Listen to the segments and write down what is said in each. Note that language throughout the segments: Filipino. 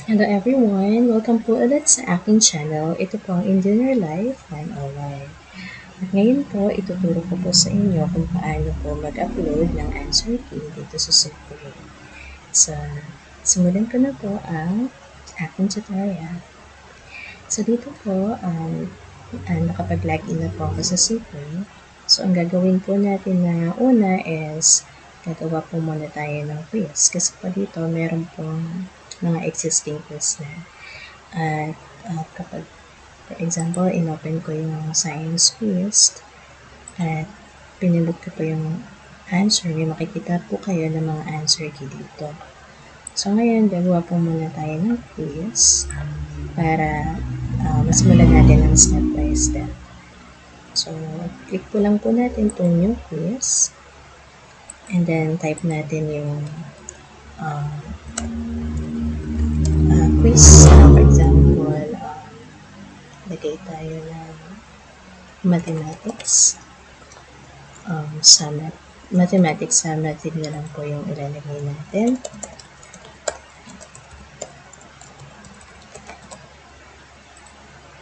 Hello everyone! Welcome po ulit sa aking channel. Ito po ang Engineer Life 101. At ngayon po, ituturo ko po sa inyo kung paano po mag-upload ng answer key dito sa Safeway. So, simulan ko na po ang aking tutorial. So, dito po, nakapag-login na po ako sa Safeway. So, ang gagawin po natin na una is gagawa po muna tayo ng quiz. Kasi po dito, meron pong mga existing quiz na. At kapag, for example, in-open ko yung science quiz at pinindot ko po yung answer, may makikita po kayo ng mga answer key dito. So, ngayon, gagawa po muna tayo ng quiz para masimulan natin ang step by step. So, click po lang po natin itong new quiz and then type natin yung quiz. For example, lagay tayo ng mathematics. Mathematics sa math na lang po yung ilalagay natin.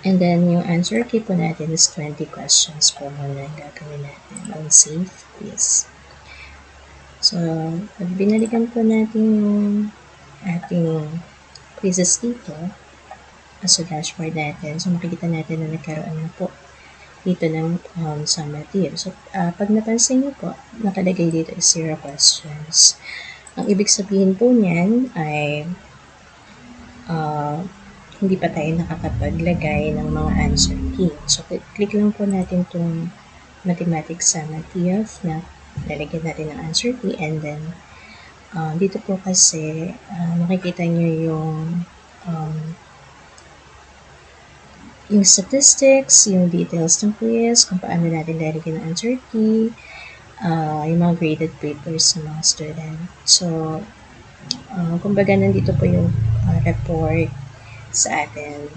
And then, yung answer key po natin is 20 questions po muna yung gagawin natin on safe quiz. So, pag binalikan po natin yung ating quizzes dito, sa dashboard natin, so makikita natin na nagkaroon na po dito ng summative. So, pag napansin niyo po, nakalagay dito is 0 questions. Ang ibig sabihin po niyan ay hindi pa tayo nakakapaglagay ng mga answer key. So, click lang po natin itong mathematics summative na lalagyan natin ng answer key and then dito po kasi makikita niyo yung statistics, yung details ng quiz, kung paano natin lalagyan ng answer key, yung mga graded papers ng mga student. So, kumbaga nandito po yung report sa atin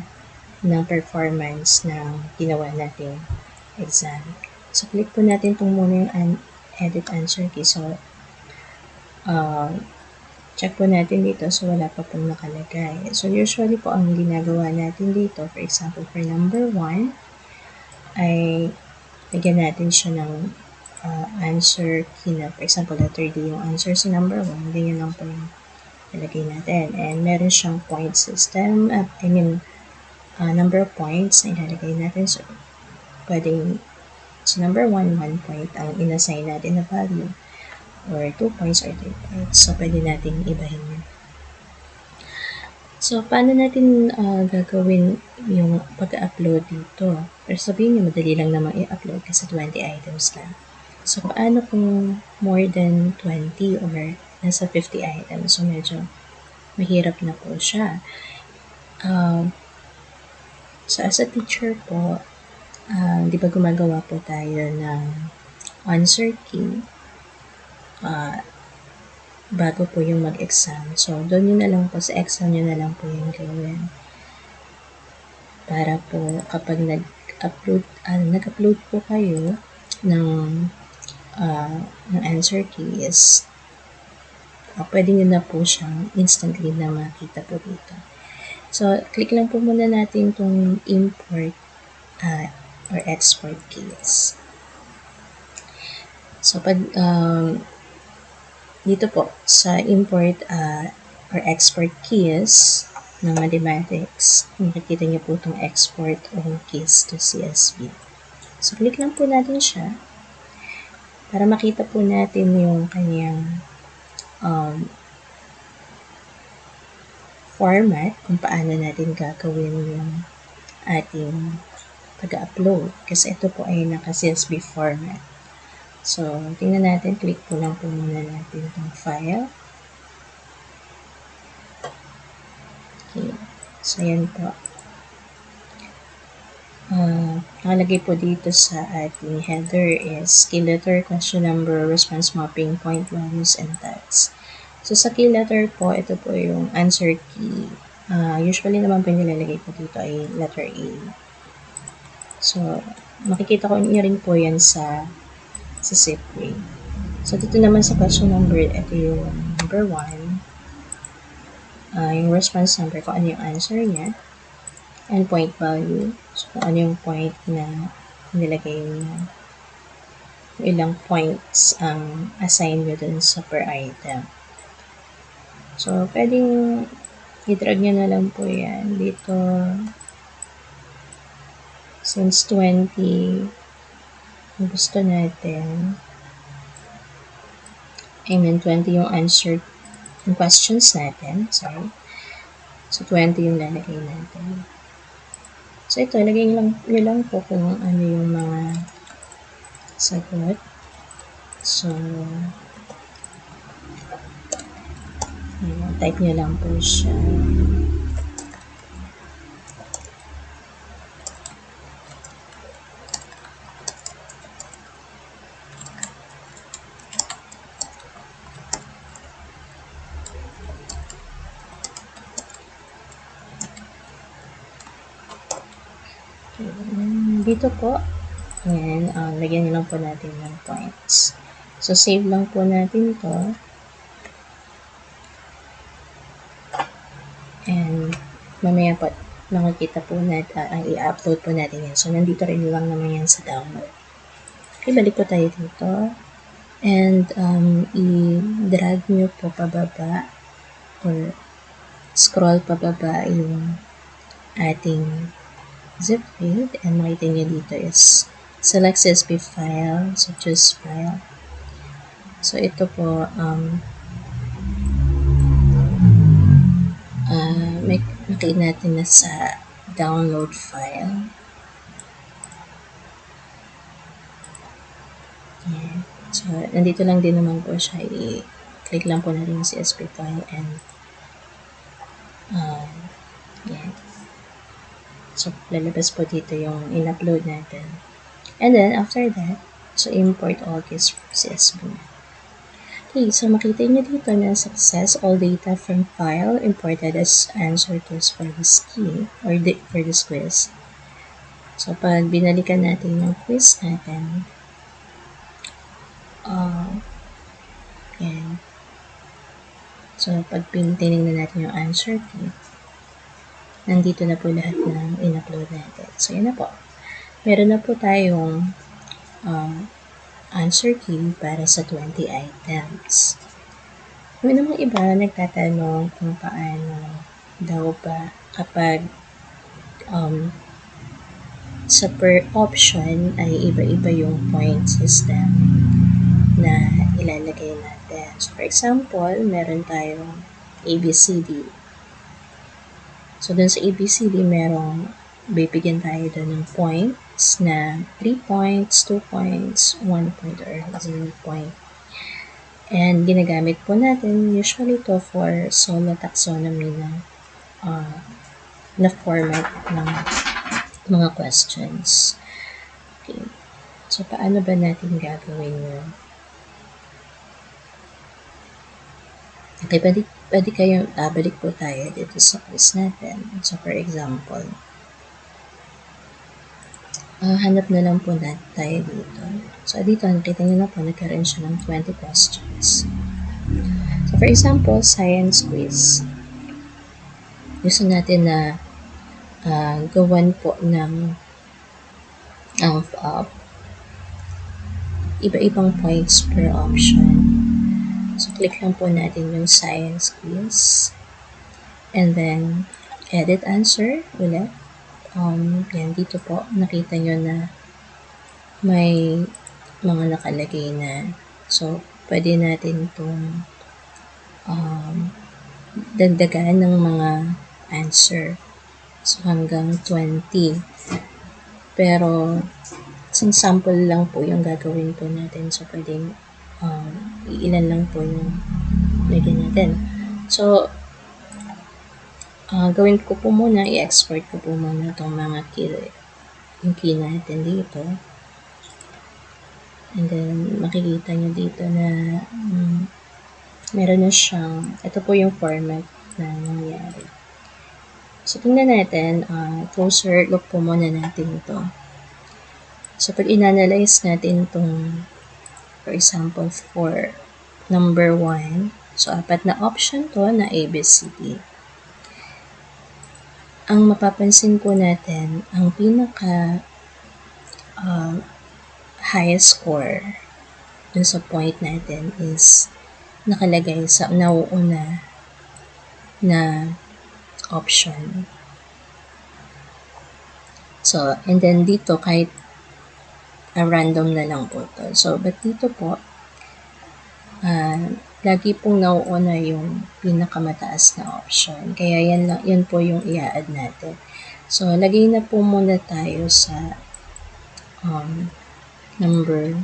ng performance ng ginawa nating exam. So, click po natin itong muna yung edit answer key. So, check po natin dito. So, wala pa pong nakalagay. So, usually po ang ginagawa natin dito, for example, for number 1, ay lagyan natin siya ng answer key na, for example, letter D yung answer sa number 1. Ganyan lang po yung ilagay natin. And meron siyang point system, number of points na ilalagay natin. So, pwedeng sa number 1, 1 point ang inassign natin na value or 2 points or 3 points. So, pwede natin ibahin yun. So, paano natin gagawin yung pag-upload dito? Pero sabihin nyo, madali lang naman i-upload kasi 20 items lang. So, paano kung more than 20 or nasa 50 items? So, medyo mahirap na po siya. So, as a teacher po, di ba gumagawa po tayo ng answer key bago po yung mag-exam. So, doon yun na lang po, sa exam nyo na lang po yung gawin. Para po kapag nag-upload po kayo ng answer key is pwede nyo na po siyang instantly na makita po dito. So, click lang po muna natin itong import or export keys. So, pag dito po sa import or export keys ng mathematics, makikita niyo po itong export all keys to CSV. So, click lang po natin siya para makita po natin yung kanyang format kung paano natin gagawin yung ating pag-upload. Kasi ito po ay naka-CSV format. So, tingnan natin. Click po lang po muna natin itong file. Okay. So, yan po. Nakalagay po dito sa ating header is key letter, question number, response mapping, point values, and tags. So, sa key letter po, ito po yung answer key. Usually naman po nilalagay po dito ay letter A. So, makikita ko rin po yan sa Safeway. So, dito naman sa question number, ito yung number 1. yung response number, kung ano yung answer niya, and point value, so kung ano yung point na nilagay niya, ilang points ang assign nyo dun sa per item. So, pwedeng i-drag nyo na lang po yan dito. Since 20, gusto natin, 20 yung answer yung questions natin. Sorry. So, 20 yung lalagay natin. So, ito, lagay nyo lang po kung ano yung mga sagot. So, type nyo lang po siya. Dito po, ayan, lagyan nyo lang po natin ng points. So, save lang po natin to. And, mamaya po, makikita po natin, i-upload po natin yan. So, nandito rin lang naman yan sa download. Okay, balik po tayo dito. And, i-drag nyo po pababa or scroll pababa yung ating zip file, and makita nyo dito is select CSV file, so choose file. So ito po, makita natin na sa download file. Yan. So nandito lang din naman po siya, i-click lang po natin yung CSV file and yan. So, lalabas po dito yung in-upload natin. And then, after that, so import all this CSV. Okay, so makita nyo dito na success, all data from file imported as answer keys for this key, or for this quiz. So, pag binalikan natin yung quiz natin, yan. So, pag tinignan natin yung answer key, nandito na po lahat ng in-upload natin. So, yun na po. Meron na po tayong answer key para sa 20 items. Yung namang iba nagtatanong kung paano daw ba kapag sa per option ay iba-iba yung point system na ilalagay natin. So, for example, meron tayong ABCD. So, dun sa ABCD, merong bibigyan tayo dun ng points na 3 points, 2 points, 1 point, or 0 point. And ginagamit po natin usually to for solo taxonomy na format ng mga questions. Okay. So, paano ba natin gagawin yun? Okay, pwede kayo, balik po tayo dito sa quiz natin. So, for example, hanap na lang po natin tayo dito. So, dito, nakita nyo na po, nagkaroon siya ng 20 questions. So, for example, science quiz. Gusto natin na gawan po ng iba-ibang points per option. So, click lang po natin yung science quiz. And then, edit answer ulit. Yan, dito po, nakita nyo na may mga nakalagay na. So, pwede natin itong dagdagan ng mga answer. So, hanggang 20. Pero, since sample lang po yung gagawin po natin, so pwedeng ilan lang po yung lagyan natin. So, gawin ko po muna, i-export ko po muna itong mga yung key natin dito. And then, makikita nyo dito na meron na siyang, ito po yung format na nangyari. So, tingnan natin, closer look po muna natin ito. So, pag in-analyze natin itong, for example, for number 1, so, apat na option to na ABCD. ang mapapansin po natin, ang pinaka highest score dun sa point natin is nakalagay sa nauuna na option. So, and then dito kahit random na lang po to. So, but dito po, lagi pong nauuna yung pinakamataas na option. Kaya yan po yung i-add natin. So, lagay na po muna tayo sa number,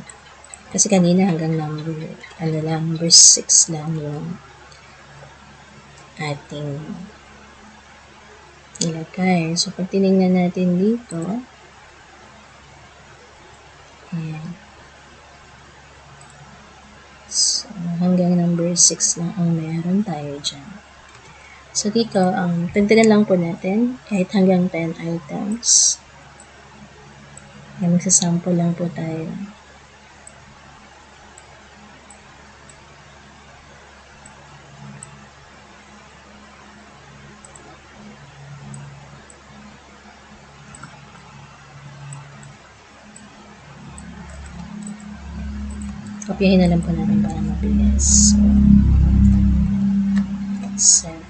kasi kanina hanggang number 6 lang yung ating nilagay. So, pag tinignan natin dito, ayan. So, hanggang number 6 lang ang meron tayo dyan. So, dito, dagdagan lang po natin kahit hanggang 10 items. Ayan, magsasample lang po tayo. Kopyahin na lang po natin para mabilis. So, 7.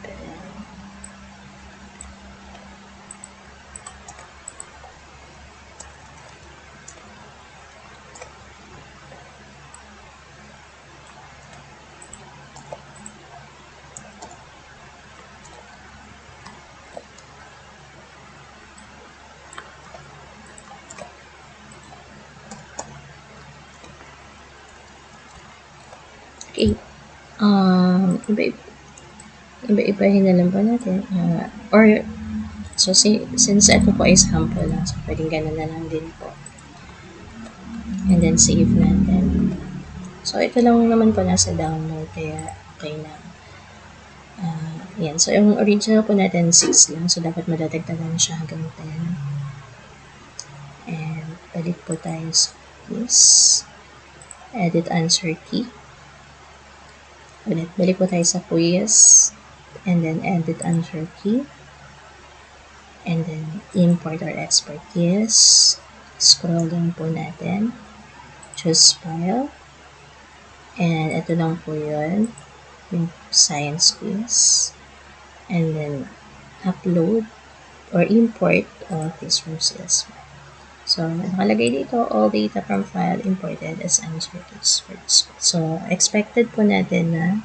Okay. Iba-ibahin na lang po natin. So, since ito po ay sample lang, so pwedeng ganun na lang din po. And then, save natin. So, ito lang naman po nasa download, kaya okay na. Yan. So, yung original po natin, 6 lang. So, dapat madadagdagan siya hanggang 10. And, balik po tayo sa quiz. Edit answer key. Balik po tayo sa quiz. And then, edit answer key. And then, import or export keys. Scroll lang po natin. Choose file. And ito lang po yun. Yung science quiz. And then, upload or import all keys from CSV. So, nakalagay dito, all data from file imported as answer keys for this quiz. So, expected po natin na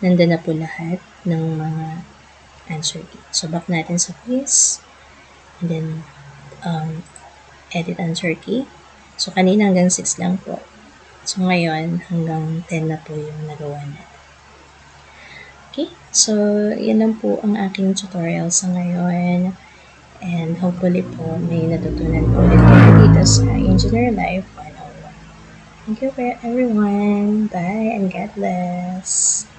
nandun na po lahat ng mga answer key. So, back natin sa quiz. And then, edit answer key. So, kanina hanggang 6 lang po. So, ngayon, hanggang 10 na po yung nagawa natin. Okay? So, yan lang po ang aking tutorial sa ngayon. And hopefully po, may natutunan po ulit kayo dito sa Engineer Life 101. Thank you everyone. Bye and God bless.